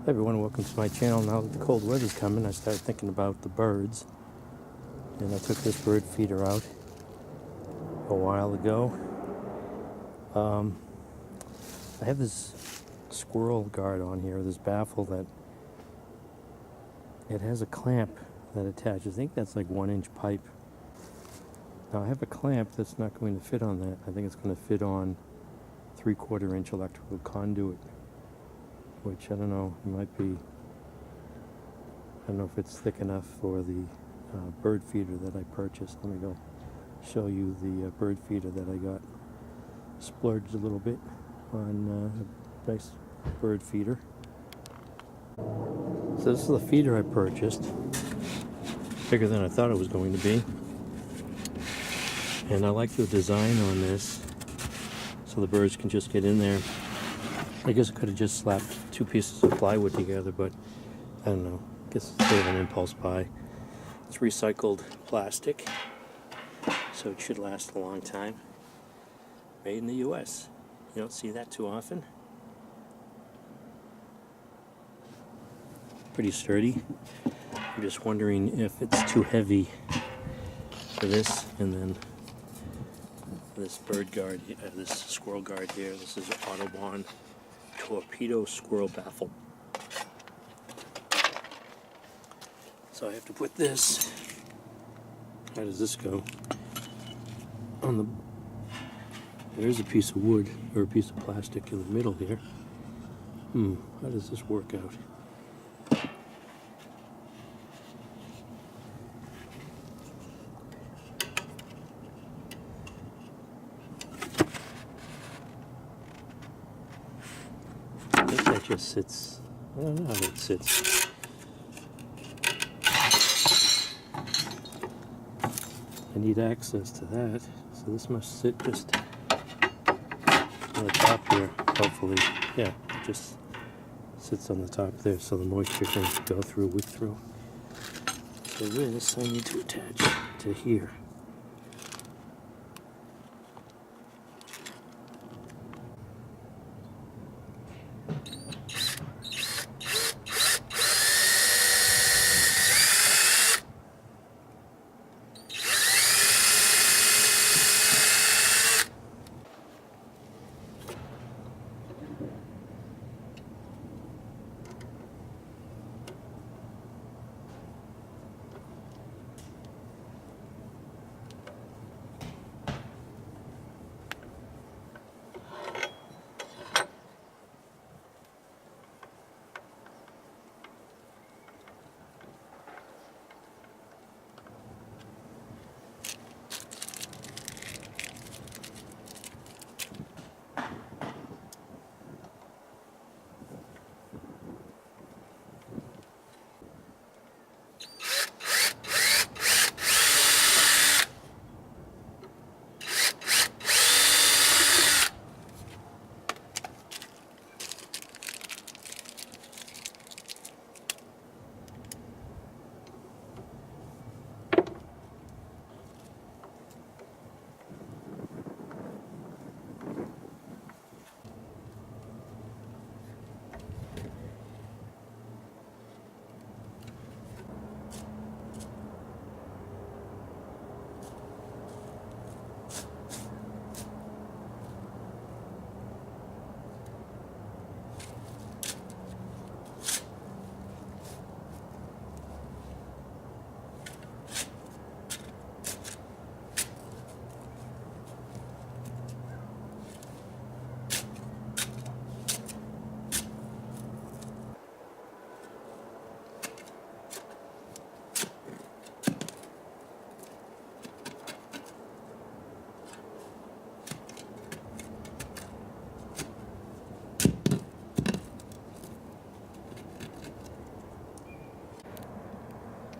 Hey everyone, welcome to my channel. Now that the cold weather's coming, I started thinking about the birds. And I took this bird feeder out a while ago. I have this squirrel guard on here, this baffle that it has a clamp that attaches. I think that's like 1-inch pipe. Now I have a clamp that's not going to fit on that. I think it's going to fit on 3/4 inch electrical conduit, which I don't know, it might be, I don't know if it's thick enough for the bird feeder that I purchased. Let me go show you the bird feeder that I got. Splurged a little bit on a nice bird feeder. So this is the feeder I purchased. Bigger than I thought it was going to be. And I like the design on this, so the birds can just get in there. I guess I could have just slapped 2 pieces of plywood together, but I don't know. I guess it's sort of an impulse buy. It's recycled plastic, so it should last a long time. Made in the US. You don't see that too often. Pretty sturdy. I'm just wondering if it's too heavy for this, and then this bird guard, this squirrel guard here. This is Audubon torpedo squirrel baffle. So I have to put this, how does this go, on the, there's a piece of wood or a piece of plastic in the middle here. How does this work out? I think that just sits, I don't know how that sits. I need access to that, so this must sit just on the top here, hopefully. Yeah, it just sits on the top there, so the moisture can go through, wick through. So this I need to attach to here.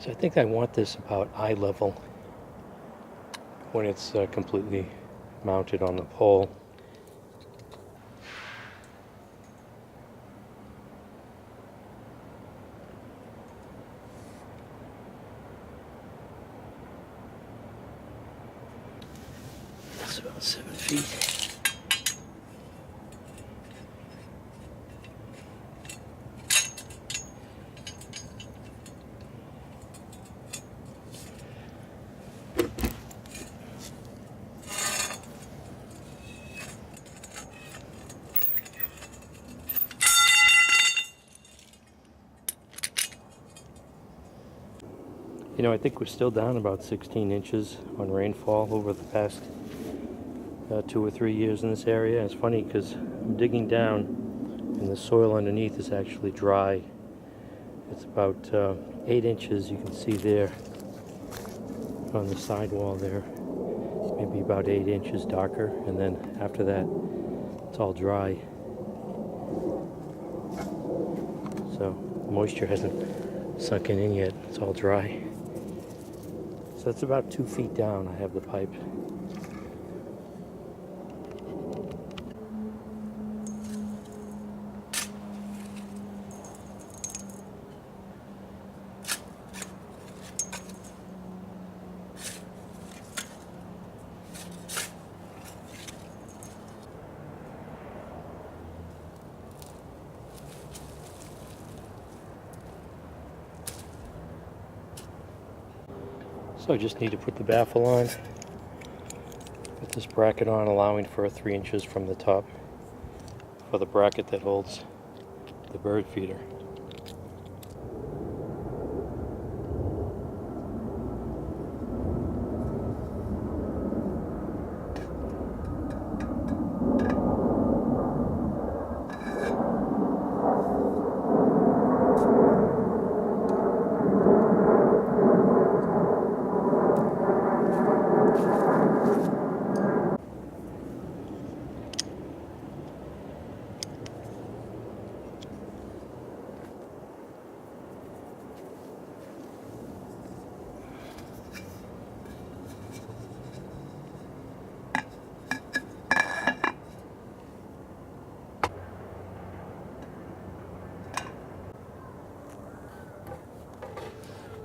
So I think I want this about eye level when it's completely mounted on the pole. That's about 7 feet. You know, I think we're still down about 16 inches on rainfall over the past 2 or 3 years in this area. It's funny because I'm digging down and the soil underneath is actually dry. It's about 8 inches, you can see there on the sidewall there. Maybe about 8 inches darker, and then after that it's all dry. So moisture hasn't sunken in yet, it's all dry. So it's about 2 feet down I have the pipe. So I just need to put the baffle on, put this bracket on, allowing for 3 inches from the top for the bracket that holds the bird feeder.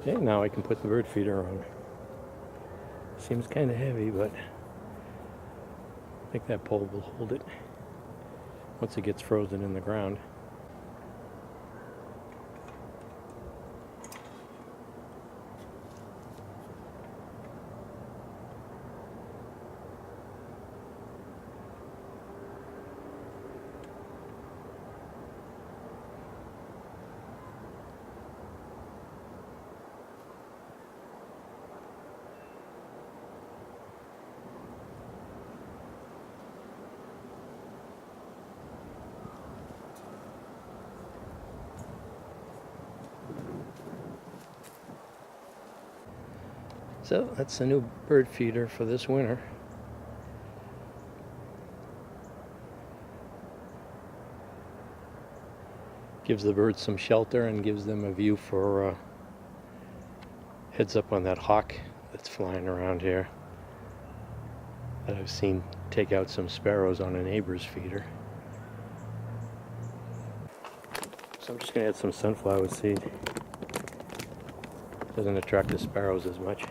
Okay, now I can put the bird feeder on. Seems kind of heavy, but I think that pole will hold it once it gets frozen in the ground. So that's the new bird feeder for this winter. Gives the birds some shelter and gives them a view for heads up on that hawk that's flying around here that I've seen take out some sparrows on a neighbor's feeder. So I'm just going to add some sunflower seed. Doesn't attract the sparrows as much.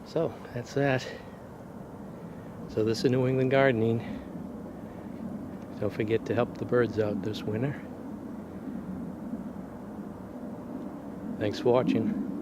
So that's that. So this is New England gardening. Don't forget to help the birds out this winter. Thanks for watching.